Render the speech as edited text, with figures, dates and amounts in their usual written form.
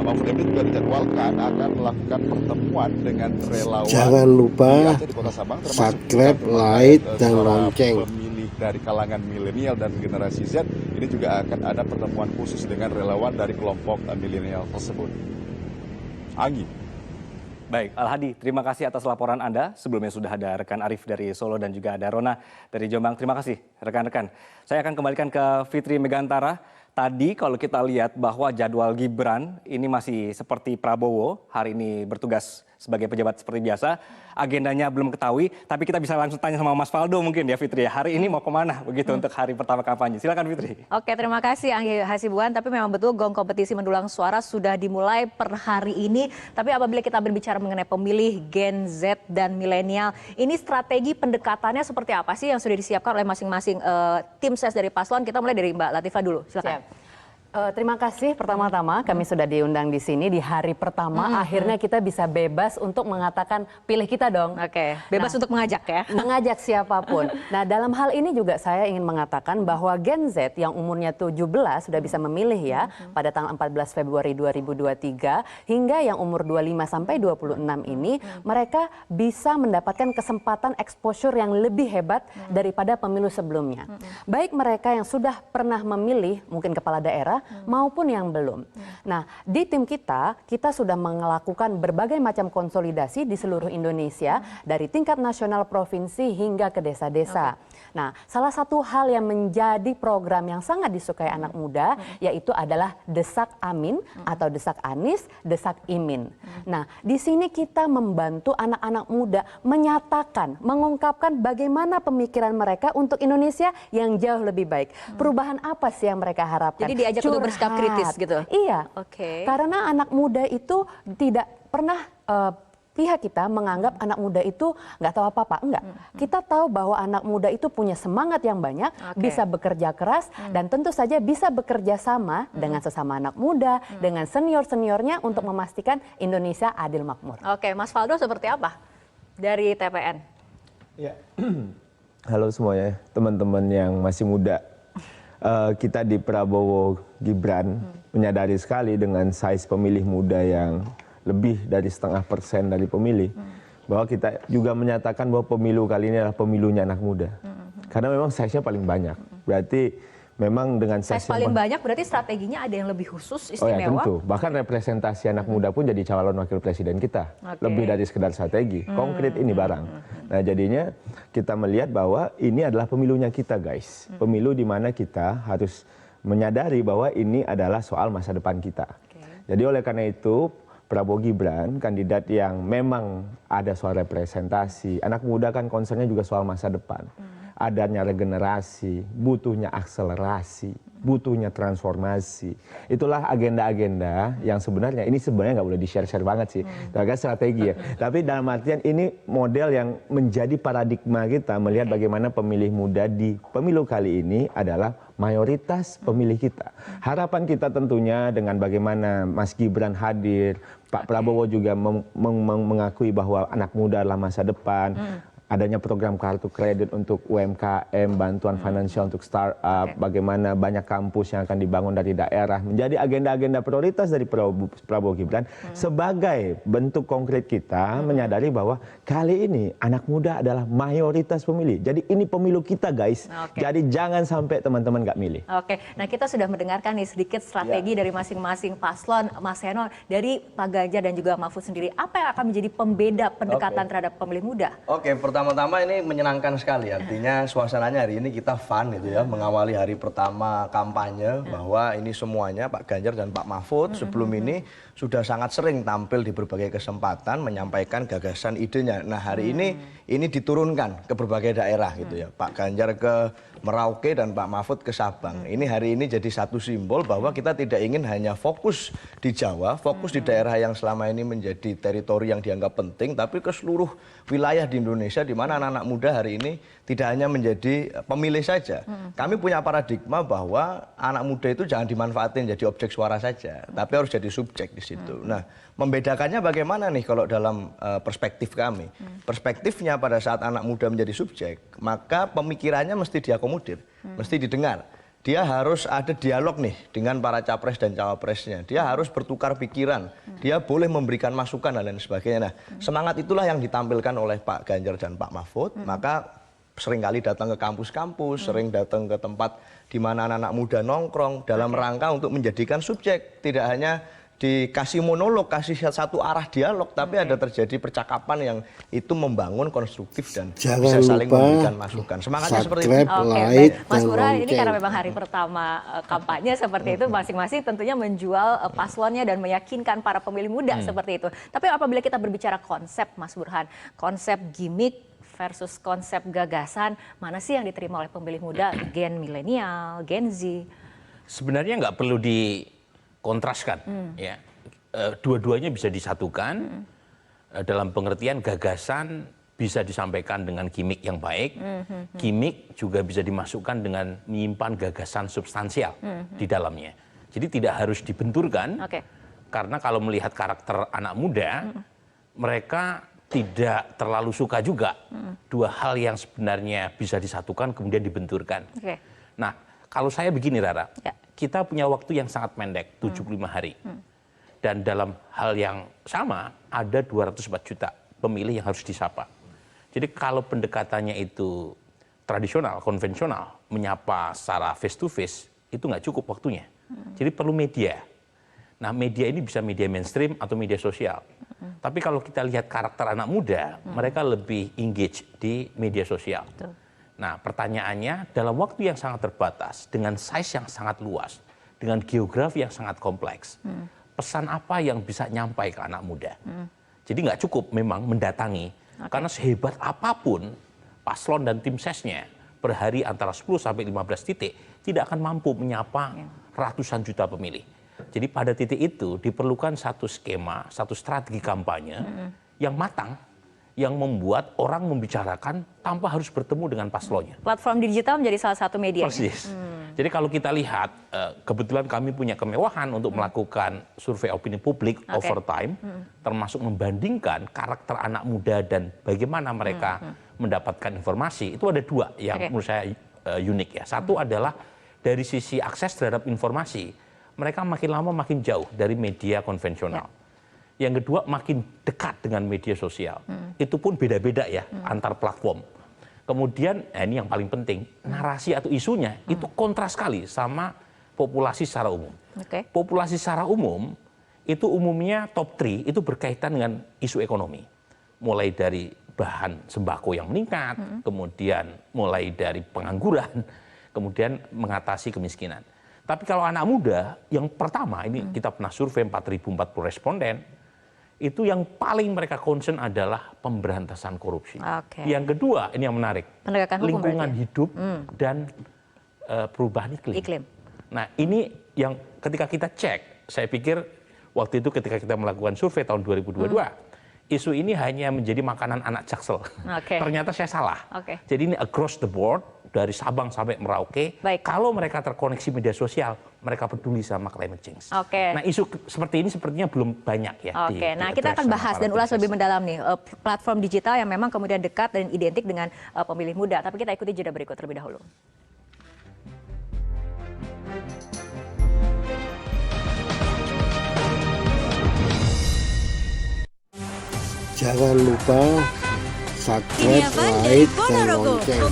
Mahfud MD juga dijadwalkan akan melakukan pertemuan dengan relawan Jangan lupa di Aceh, di Kota Sabang, termasuk subscribe, juga like, terkait dan suara lonceng. pemilih dari kalangan milenial dan generasi Z. Ini juga akan ada pertemuan khusus dengan relawan dari kelompok milenial tersebut. Anggi. Baik, Al-Hadi, terima kasih atas laporan Anda. Sebelumnya sudah ada rekan Arif dari Solo dan juga ada Rona dari Jombang. Terima kasih rekan-rekan. Saya akan kembalikan ke Fitri Megantara. Tadi kalau kita lihat bahwa jadwal Gibran ini masih seperti Prabowo, hari ini bertugas sebagai pejabat seperti biasa. Agendanya belum ketahui, tapi kita bisa langsung tanya sama Mas Faldo mungkin ya Fitri. Hari ini mau kemana begitu untuk hari pertama kampanye? Silakan Fitri. Oke, terima kasih Anggi Hasibuan. Tapi memang betul gong kompetisi mendulang suara sudah dimulai per hari ini. Tapi apabila kita berbicara mengenai pemilih Gen Z dan milenial, ini strategi pendekatannya seperti apa sih yang sudah disiapkan oleh masing-masing tim ses dari paslon? Kita mulai dari Mbak Latifah dulu, silakan. Siap. Terima kasih pertama-tama kami sudah diundang di sini di hari pertama. Akhirnya kita bisa bebas untuk mengatakan pilih kita dong. Oke, bebas untuk mengajak ya. Mengajak siapapun. Nah, dalam hal ini juga saya ingin mengatakan bahwa Gen Z yang umurnya 17 sudah bisa memilih ya pada tanggal 14 Februari 2023 hingga yang umur 25 sampai 26 ini mereka bisa mendapatkan kesempatan exposure yang lebih hebat daripada pemilu sebelumnya. Baik mereka yang sudah pernah memilih mungkin kepala daerah maupun yang belum. Nah, di tim kita sudah melakukan berbagai macam konsolidasi di seluruh Indonesia dari tingkat nasional, provinsi hingga ke desa-desa. Nah, salah satu hal yang menjadi program yang sangat disukai anak muda yaitu adalah Desak Amin atau Desak Anies, Desak Imin. Nah, di sini kita membantu anak-anak muda menyatakan, mengungkapkan bagaimana pemikiran mereka untuk Indonesia yang jauh lebih baik. Perubahan apa sih yang mereka harapkan? Jadi diajak untuk bersikap kritis gitu. Iya. Oke. Karena anak muda itu tidak pernah pihak kita menganggap anak muda itu nggak tahu apa-apa. Enggak. Kita tahu bahwa anak muda itu punya semangat yang banyak, bisa bekerja keras, dan tentu saja bisa bekerja sama dengan sesama anak muda, dengan senior-seniornya untuk memastikan Indonesia adil makmur. Oke, Mas Faldo seperti apa dari TPN? Ya. Halo semuanya, teman-teman yang masih muda. Kita di Prabowo Gibran menyadari sekali dengan size pemilih muda yang lebih dari 0,5% dari pemilih, bahwa kita juga menyatakan bahwa pemilu kali ini adalah pemilunya anak muda. Karena memang size-nya paling banyak. Berarti memang dengan size paling banyak berarti strateginya ada yang lebih khusus, istimewa? Oh ya tentu, bahkan representasi anak muda pun jadi calon wakil presiden kita. Lebih dari sekedar strategi, konkret ini barang. Nah jadinya kita melihat bahwa ini adalah pemilunya kita guys. Pemilu di mana kita harus menyadari bahwa ini adalah soal masa depan kita. Jadi oleh karena itu Prabowo Gibran, kandidat yang memang ada soal representasi, anak muda kan concernnya juga soal masa depan. Adanya regenerasi, butuhnya akselerasi, butuhnya transformasi. Itulah agenda-agenda yang sebenarnya, ini sebenarnya nggak boleh di-share-share banget sih. Agak strategi ya. Tapi dalam artian ini model yang menjadi paradigma kita melihat bagaimana pemilih muda di pemilu kali ini adalah mayoritas pemilih kita. Harapan kita tentunya dengan bagaimana Mas Gibran hadir, Pak Prabowo juga mengakui bahwa anak muda adalah masa depan. Adanya program kartu kredit untuk UMKM, bantuan finansial untuk startup, bagaimana banyak kampus yang akan dibangun dari daerah, menjadi agenda-agenda prioritas dari Prabowo Gibran sebagai bentuk konkret kita menyadari bahwa kali ini anak muda adalah mayoritas pemilih. Jadi ini pemilu kita guys, jadi jangan sampai teman-teman nggak milih. Oke, nah kita sudah mendengarkan nih sedikit strategi dari masing-masing paslon. Mas Heno, dari Pak Ganjar dan juga Mahfud sendiri, apa yang akan menjadi pembeda pendekatan terhadap pemilih muda? Pertama-tama ini menyenangkan sekali, artinya suasananya hari ini kita fun gitu ya, mengawali hari pertama kampanye, bahwa ini semuanya Pak Ganjar dan Pak Mahfud sebelum ini sudah sangat sering tampil di berbagai kesempatan menyampaikan gagasan idenya. Nah hari ini diturunkan ke berbagai daerah gitu ya, Pak Ganjar ke Merauke dan Pak Mahfud ke Sabang. Ini hari ini jadi satu simbol bahwa kita tidak ingin hanya fokus di Jawa, fokus di daerah yang selama ini menjadi teritori yang dianggap penting, tapi ke seluruh wilayah di Indonesia di mana anak-anak muda hari ini tidak hanya menjadi pemilih saja. Kami punya paradigma bahwa anak muda itu jangan dimanfaatin jadi objek suara saja, tapi harus jadi subjek di situ. Nah, membedakannya bagaimana nih kalau dalam perspektif kami? Perspektifnya pada saat anak muda menjadi subjek, maka pemikirannya mesti diakomodir, mesti didengar. dia harus ada dialog nih dengan para capres dan cawapresnya. Dia harus bertukar pikiran. Dia boleh memberikan masukan dan lain sebagainya. Nah, semangat itulah yang ditampilkan oleh Pak Ganjar dan Pak Mahfud. Maka seringkali datang ke kampus-kampus, sering datang ke tempat di mana anak-anak muda nongkrong dalam rangka untuk menjadikan subjek. Tidak hanya dikasih monolog, kasih satu arah dialog, tapi ada terjadi percakapan yang itu membangun konstruktif dan bisa saling memberikan masukan. Semangatnya seperti itu. Oke, baik. Mas Burhan, ini karena memang hari pertama kampanye seperti itu, masing-masing tentunya menjual paslonnya dan meyakinkan para pemilih muda seperti itu. Tapi apabila kita berbicara konsep, Mas Burhan, konsep gimmick versus konsep gagasan, mana sih yang diterima oleh pemilih muda, gen milenial, gen Z? Sebenarnya nggak perlu dikontraskan, ya. Dua-duanya bisa disatukan dalam pengertian gagasan bisa disampaikan dengan gimmick yang baik, gimmick juga bisa dimasukkan dengan menyimpan gagasan substansial di dalamnya. Jadi tidak harus dibenturkan, karena kalau melihat karakter anak muda, mereka tidak terlalu suka juga dua hal yang sebenarnya bisa disatukan kemudian dibenturkan. Nah, kalau saya begini Rara, kita punya waktu yang sangat pendek, 75 hari. Dan dalam hal yang sama, ada 204 juta pemilih yang harus disapa. Jadi kalau pendekatannya itu tradisional, konvensional, menyapa secara face to face, itu nggak cukup waktunya. Jadi perlu media. Nah, media ini bisa media mainstream atau media sosial. Tapi kalau kita lihat karakter anak muda, mereka lebih engage di media sosial. Nah, pertanyaannya, dalam waktu yang sangat terbatas, dengan size yang sangat luas, dengan geografi yang sangat kompleks, pesan apa yang bisa nyampai ke anak muda? Jadi nggak cukup memang mendatangi, karena sehebat apapun paslon dan tim sesnya per hari antara 10 sampai 15 titik tidak akan mampu menyapa ratusan juta pemilih. Jadi pada titik itu diperlukan satu skema, satu strategi kampanye yang matang, yang membuat orang membicarakan tanpa harus bertemu dengan paslonnya. Platform digital menjadi salah satu media. Persis. Jadi kalau kita lihat, kebetulan kami punya kemewahan untuk melakukan survei opini publik over time, termasuk membandingkan karakter anak muda dan bagaimana mereka mendapatkan informasi. Itu ada dua yang menurut saya unik ya. Satu adalah dari sisi akses terhadap informasi, mereka makin lama makin jauh dari media konvensional. Yang kedua, makin dekat dengan media sosial. Itu pun beda-beda ya antar platform. Kemudian, ini yang paling penting, narasi atau isunya itu kontras sekali sama populasi secara umum. Populasi secara umum itu umumnya top 3 itu berkaitan dengan isu ekonomi. Mulai dari bahan sembako yang meningkat, kemudian mulai dari pengangguran, kemudian mengatasi kemiskinan. Tapi kalau anak muda, yang pertama, ini kita pernah survei 4.040 responden, itu yang paling mereka concern adalah pemberantasan korupsi. Yang kedua, ini yang menarik, lingkungan hidup dan perubahan iklim. Nah, ini yang ketika kita cek, saya pikir waktu itu ketika kita melakukan survei tahun 2022, isu ini hanya menjadi makanan anak Jaksel. Ternyata saya salah. Jadi ini across the board, dari Sabang sampai Merauke, kalau mereka terkoneksi media sosial, mereka peduli sama climate change. Nah, isu seperti ini sepertinya belum banyak ya. Nah, kita akan bahas dan ulas lebih mendalam nih platform digital yang memang kemudian dekat dan identik dengan pemilih muda. Tapi kita ikuti jeda berikut terlebih dahulu. Jangan lupa subscribe, like, dan lonceng.